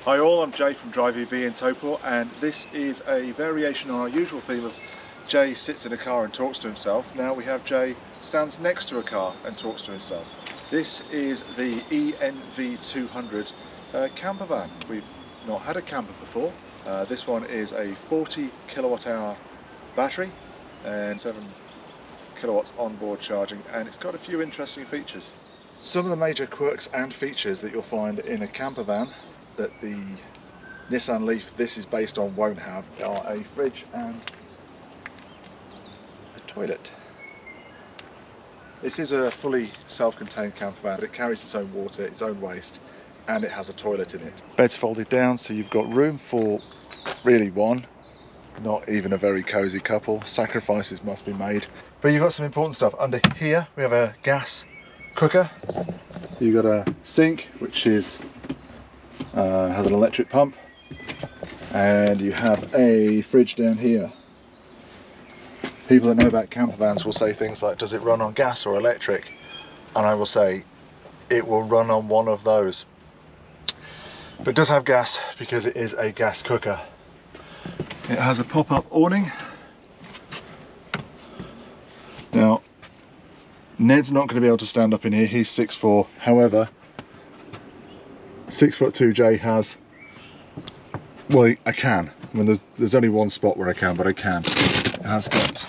Hi all, I'm Jay from Drive EV in Taupō, and this is a variation on our usual theme of Jay sits in a car and talks to himself. Now we have Jay stands next to a car and talks to himself. This is the eNV200 campervan. We've not had a camper before. This one is a 40 kilowatt hour battery and 7 kilowatts onboard charging, and it's got a few interesting features. Some of the major quirks and features that you'll find in a campervan that the Nissan Leaf this is based on won't have are a fridge and a toilet. This is a fully self-contained campervan, but it carries its own water, its own waste, and it has a toilet in it. Bed's folded down, so you've got room for really one, not even a very cozy couple. Sacrifices must be made. But you've got some important stuff. Under here we have a gas cooker. You've got a sink, which is has an electric pump, and you have a fridge down here. People that know about campervans will say things like, does it run on gas or electric? And I will say it will run on one of those, but it does have gas because it is a gas cooker. It has a pop-up awning. Now Ned's not going to be able to stand up in here, he's 6'4", however 6'2" Jay has, well, I can. I mean, there's only one spot where I can, but I can. It has got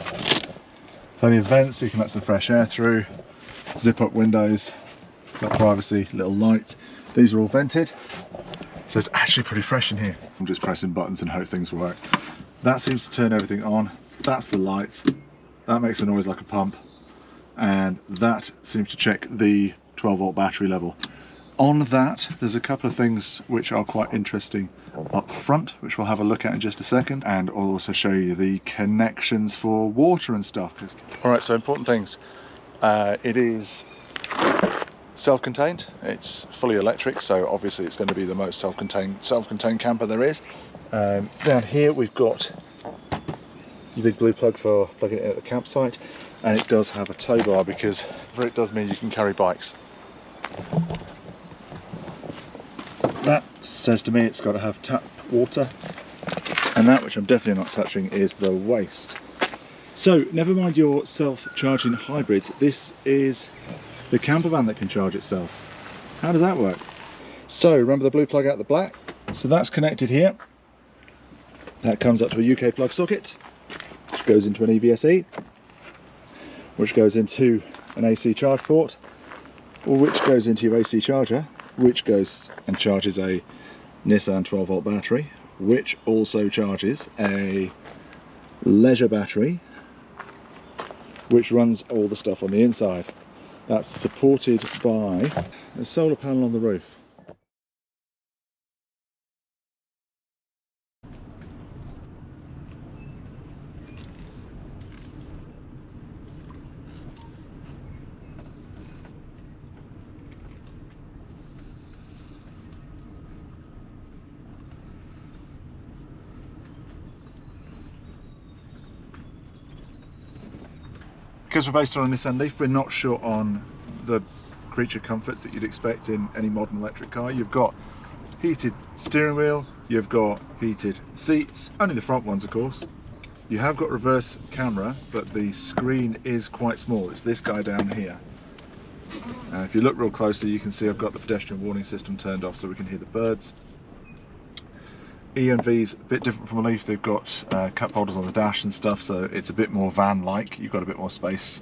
plenty of vents so you can let some fresh air through, zip up windows, got privacy, little light. These are all vented, so it's actually pretty fresh in here. I'm just pressing buttons and hope things work. That seems to turn everything on. That's the lights. That makes a noise like a pump, and that seems to check the 12-volt battery level. On that, there's a couple of things which are quite interesting up front, which we'll have a look at in just a second, and I'll also show you the connections for water and stuff. Alright, so important things. It is self-contained, it's fully electric, so obviously it's going to be the most self-contained camper there is. Down here we've got your big blue plug for plugging it in at the campsite, and it does have a tow bar because it does mean you can carry bikes. That says to me it's got to have tap water, and that, which I'm definitely not touching, is the waste. So never mind your self-charging hybrids, this is the campervan that can charge itself. How does that work? So remember the blue plug out the back? So that's connected here. That comes up to a UK plug socket, which goes into an EVSE, which goes into an AC charge port, or which goes into your AC charger, which goes and charges a Nissan 12-volt battery, which also charges a leisure battery, which runs all the stuff on the inside. That's supported by a solar panel on the roof. Because we're based on a Nissan Leaf, we're not sure on the creature comforts that you'd expect in any modern electric car. You've got heated steering wheel, you've got heated seats, only the front ones of course. You have got reverse camera, but the screen is quite small. It's this guy down here. If you look real closely, you can see I've got the pedestrian warning system turned off so we can hear the birds. eNV's a bit different from a Leaf. They've got cup holders on the dash and stuff, so it's a bit more van-like. You've got a bit more space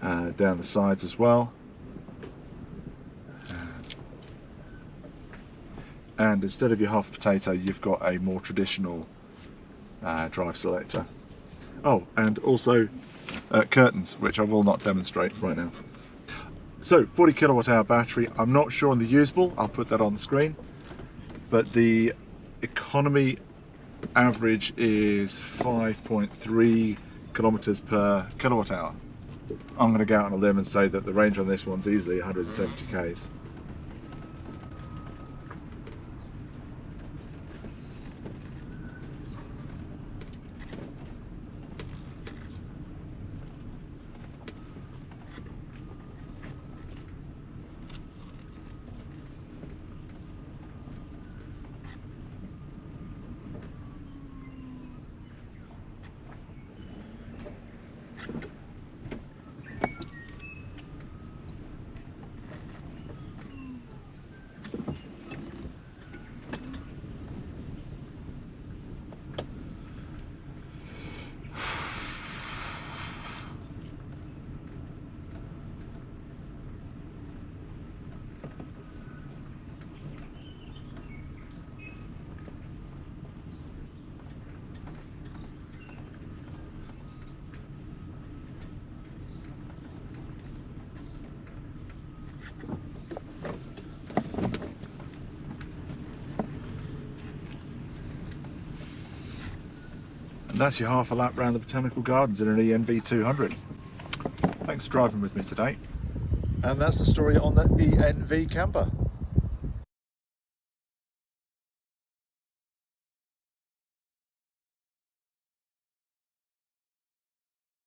down the sides as well. And instead of your half potato, you've got a more traditional drive selector. Oh, and also curtains, which I will not demonstrate right now. So 40 kilowatt hour battery. I'm not sure on the usable, I'll put that on the screen, but the economy average is 5.3 kilometers per kilowatt hour. I'm going to go out on a limb and say that the range on this one's easily 170 k's. And that's your half a lap around the Botanical Gardens in an eNV200. Thanks for driving with me today. And that's the story on the eNV camper.